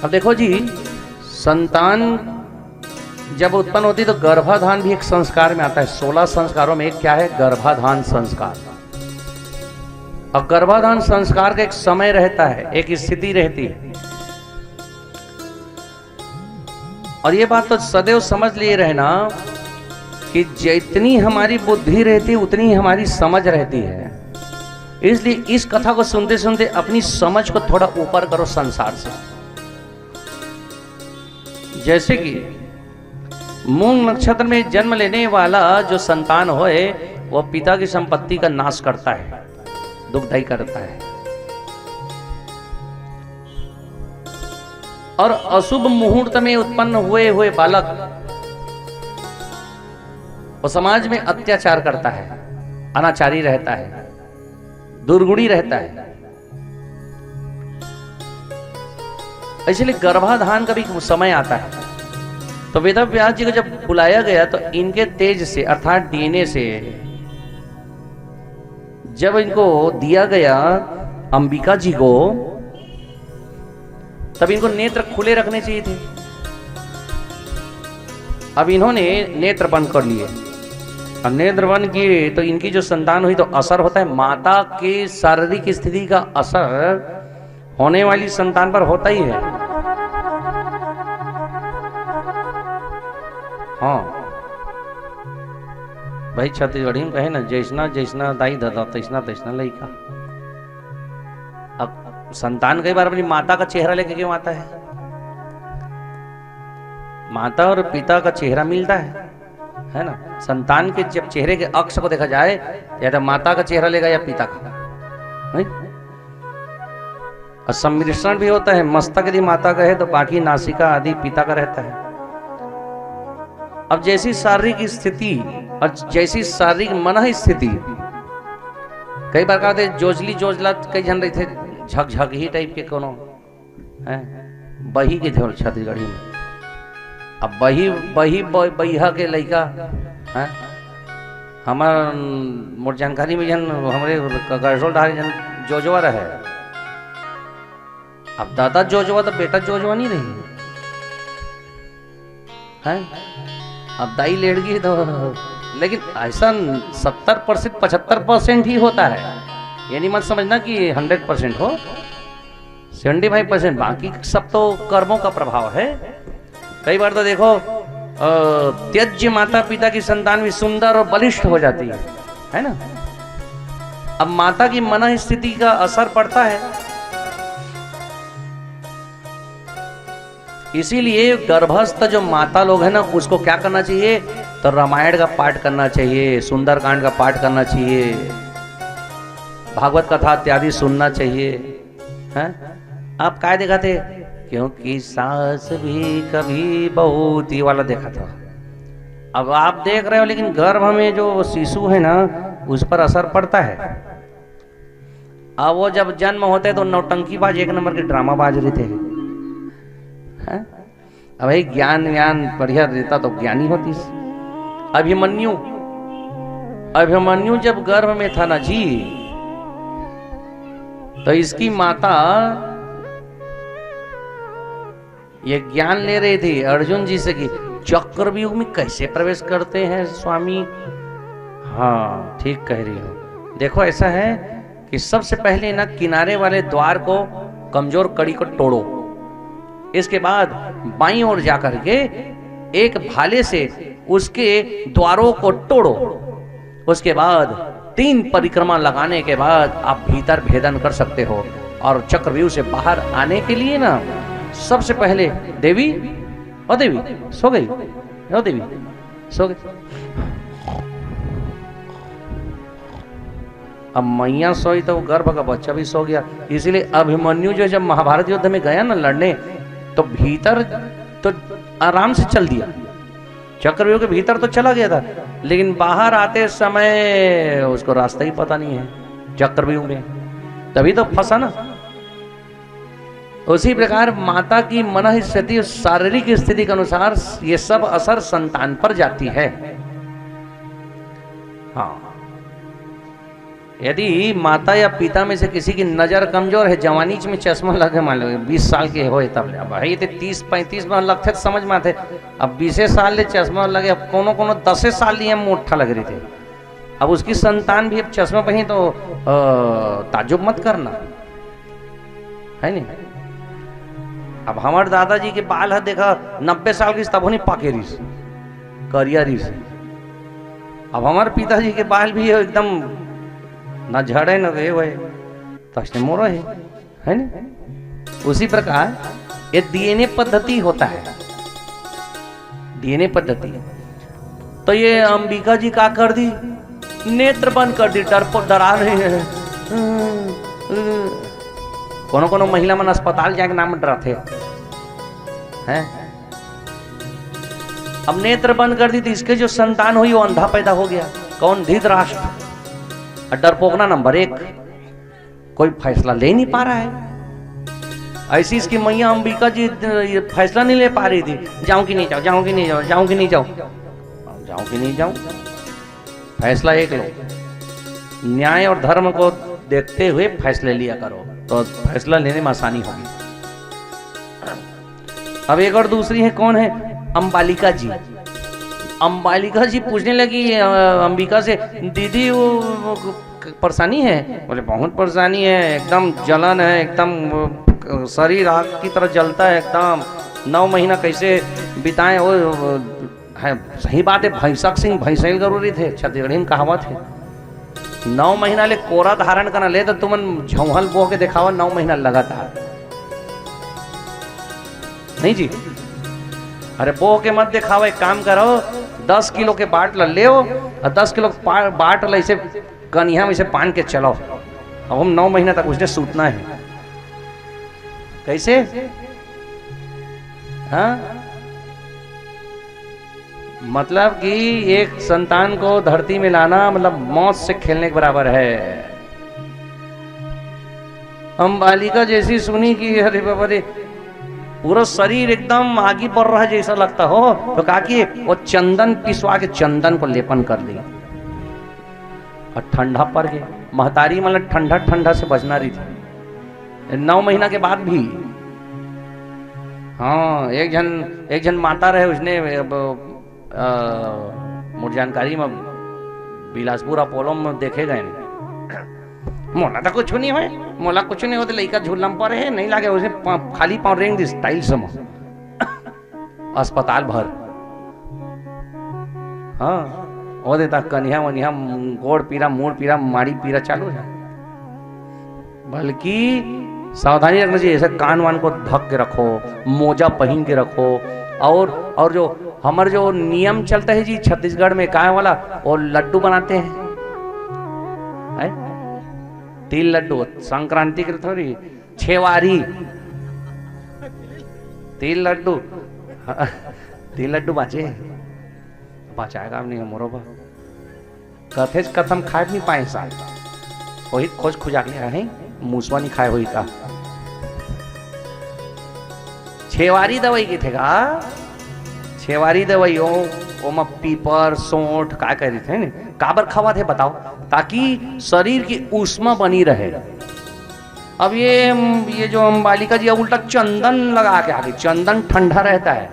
अब देखो जी, संतान जब उत्पन्न होती तो गर्भाधान भी एक संस्कार में आता है। 16 संस्कारों में एक क्या है? गर्भाधान संस्कार। अब गर्भाधान संस्कार का एक समय रहता है, एक स्थिति रहती है। और ये बात तो सदैव समझ लिए रहना कि जितनी हमारी बुद्धि रहती है उतनी ही हमारी समझ रहती है। इसलिए इस कथा को सुनते सुनते अपनी समझ को थोड़ा ऊपर करो संसार से। जैसे कि मूल नक्षत्र में जन्म लेने वाला जो संतान होए वह पिता की संपत्ति का नाश करता है, दुखदाई करता है। और अशुभ मुहूर्त में उत्पन्न हुए बालक वो समाज में अत्याचार करता है, अनाचारी रहता है, दुर्गुणी रहता है। इसलिए गर्भाधान का भी समय आता है। तो वेद व्यास जी को जब बुलाया गया तो इनके तेज से अर्थात डीएनए से जब इनको दिया गया अंबिका जी को, तब इनको नेत्र खुले रखने चाहिए थे। अब इन्होंने नेत्र बंद कर लिए। अब नेत्र बंद किए तो इनकी जो संतान हुई तो असर होता है, माता के शारीरिक स्थिति का असर होने वाली संतान पर होता ही है। हाँ भाई, छत्तीसगढ़ी में कहे ना, जैसना जैसना दाई दादा तैसना तैसना लड़का। अब संतान कई बार अपनी माता का चेहरा लेके क्यों आता है? माता और पिता का चेहरा मिलता है ना। संतान के जब चेहरे के अक्ष को देखा जाए या तो माता का चेहरा लेगा या पिता का, नहीं? और सम्मिश्रण भी होता है। मस्तक यदि माता का है तो बाकी नासिका आदि पिता का रहता है। अब जैसी शारीरिक स्थिति और जैसी शारीरिक मन स्थिति, कई बार कहते जोजली जोजला कई जन रहे थे झकझक ही टाइप के कोनो है बही के थे छत्तीसगढ़ी में। अब बही बहिहा के लड़का है हमार मोर जानकारी में जन हमारे गरसोल डाले जन जोजवा रहे। अब दादा जोजवा तो बेटा जोजवा नहीं रही है। अब दाई लेड़ गई तो, लेकिन ऐसा 70% 75% ही होता है। यानी मत समझना कि 100% हो, 75%। बाकी सब तो कर्मों का प्रभाव है। कई बार तो देखो त्यज्य माता पिता की संतान भी सुंदर और बलिष्ठ हो जाती है ना। अब माता की मन स्थिति का असर पड़ता है। इसीलिए गर्भस्थ जो माता लोग हैं ना, उसको क्या करना चाहिए? तो रामायण का पाठ करना चाहिए, सुंदरकांड का पाठ करना चाहिए, भागवत कथा इत्यादि सुनना चाहिए। हैं? आप क्या देखा थे? क्योंकि सास भी कभी बहुत ही वाला देखा था। अब आप देख रहे हो, लेकिन गर्भ में जो शिशु है ना, उस पर असर पड़ता है। अब वो जब जन्म होते तो नौटंकीबाज एक नंबर के ड्रामा बाज रहे थे। अब भाई ज्ञान व्यान बढ़िया रहता तो ज्ञानी होती। अभिमन्यु जब गर्भ में था ना जी, तो इसकी माता ये ज्ञान ले रही थी अर्जुन जी से कि चक्रव्यूह में कैसे प्रवेश करते हैं स्वामी। हाँ ठीक कह रही हो। देखो ऐसा है कि सबसे पहले ना किनारे वाले द्वार को, कमजोर कड़ी को तोड़ो। इसके बाद बाईं ओर जाकर के एक भाले से उसके द्वारों को तोड़ो। उसके बाद 3 परिक्रमा लगाने के बाद आप भीतर भेदन कर सकते हो। और चक्रव्यूह से बाहर आने के लिए ना सबसे पहले देवी, ओ देवी सो गई, ओ देवी सो गई। अब मैया सोई तो गर्भ का बच्चा भी सो गया। इसीलिए अभिमन्यु जो जब महाभारत युद्ध में गया ना लड़ने, तो भीतर तो आराम से चल दिया, चक्रव्यूह के भीतर तो चला गया था, लेकिन बाहर आते समय उसको रास्ता ही पता नहीं है चक्रव्यूह में, तभी तो फंसा ना। उसी प्रकार माता की मन स्थिति, शारीरिक स्थिति के अनुसार ये सब असर संतान पर जाती है। हाँ यदि माता या पिता में से किसी की नजर कमजोर है, जवानी में चश्मा लगे, मान लो 20 साल के हो तब भाई 30-35 में लगते समझ में आते, अब 20 साल ले चश्मा लगे, अब कोनो 10 साल लिए मोटा लग रही थे, अब उसकी संतान भी अब चश्मा पहनी तो ताजुब मत करना, है नहीं। अब हमारे दादाजी के बाल है देखा 90 साल की तब नहीं पाके रही करिया रही। अब हमारे पिताजी के बाल भी एकदम न झड़े न वे हुए तस्ने मोरो है ना। उसी प्रकार ये डीएनए पद्धति होता है, डीएनए पद्धति। तो ये अंबिका जी का कर दी, नेत्र बंद कर दी, डरा रहे हैं। कोनो महिला मन अस्पताल जाके नाम डराते हैं। अब नेत्र बंद कर दी तो इसके जो संतान हुई वो अंधा पैदा हो गया। कौन? धृतराष्ट्र। डरपोकना नंबर 1, कोई फैसला ले नहीं पा रहा है। ऐसी इसकी मैया अंबिका जी फैसला नहीं ले पा रही थी, जाऊं कि नहीं जाऊं, जाऊं कि नहीं जाऊं, जाऊं कि नहीं जाऊं, जाऊं कि नहीं जाऊं। फैसला एक लो, न्याय और धर्म को देखते हुए फैसले लिया करो तो फैसला लेने में आसानी होगी। अब एक और दूसरी है, कौन है? अंबालिका जी। अंबालिका जी पूछने लगी अंबिका से, दीदी वो परेशानी है? बोले बहुत परेशानी है, एकदम जलन है, एकदम शरीर आग की तरह जलता है एकदम। 9 महीना कैसे बिताएं? वो है, सही बात है, भैंसक सिंह भैंसैल जरूरी थे, छत्तीसगढ़ी में कहावत है। 9 महीना ले कोरा धारण करना ले तो तुमन झौहल बोह के दिखावा 9 महीना लगातार नहीं जी। अरे बोह के मत दिखाओ, एक काम करो 10 किलो के बाट ले और 10 किलो बाट इसे कनिया में से पान के चलो। अब हम 9 महीना तक उसने सूतना है। कैसे? हाँ, मतलब कि एक संतान को धरती में लाना मतलब मौत से खेलने के बराबर है। अंबालिका जैसी सुनी कि अरे बाबा रे, पूरा शरीर एकदम आगे बढ़ रहा है जैसा लगता हो, तो कहा कि वो चंदन पिसवा के चंदन को लेपन कर दी और ठंडा पड़ गया। महतारी मतलब ठंडा ठंडा से बजना रही थी 9 महीना के बाद भी। हाँ, एक जन माता रहे, उसने मोर जानकारी में बिलासपुर अपोलो में देखे गए। मोला तो कुछ नहीं हुए, मोला कुछ नहीं होते, लड़का झूलम पर है नहीं लागे, उसे खाली पाँव रेंग दी स्टाइल से अस्पताल भर। हाँ, वो देता कन्या वनिया गोड़ पीरा, मूड़ पीरा, माड़ी पीरा चालू है। बल्कि सावधानी रखना चाहिए, ऐसे कान वान को ढक के रखो, मोजा पहन के रखो। और जो हमारे जो नियम चलता है जी छत्तीसगढ़ में, काय वाला वो लड्डू बनाते हैं, तिल लड्डू संक्रांति के थोड़ी, छेवारी तिल लड्डू तिल लड्डू बचाएगा नहीं मोरो कथे कथम खाए नहीं पाए साल वही खोज खुजा गया है, मूसवा नहीं खाए हुई का। छेवारी दवाई की थे का, छेवारी दवाई ओ में पीपर सोंठ का कह रहे थे ना, काबर खावा थे बताओ, ताकि शरीर की ऊष्मा बनी रहे। अब ये जो अंबालिका जी उल्टा चंदन लगा के आगे, चंदन ठंडा रहता है,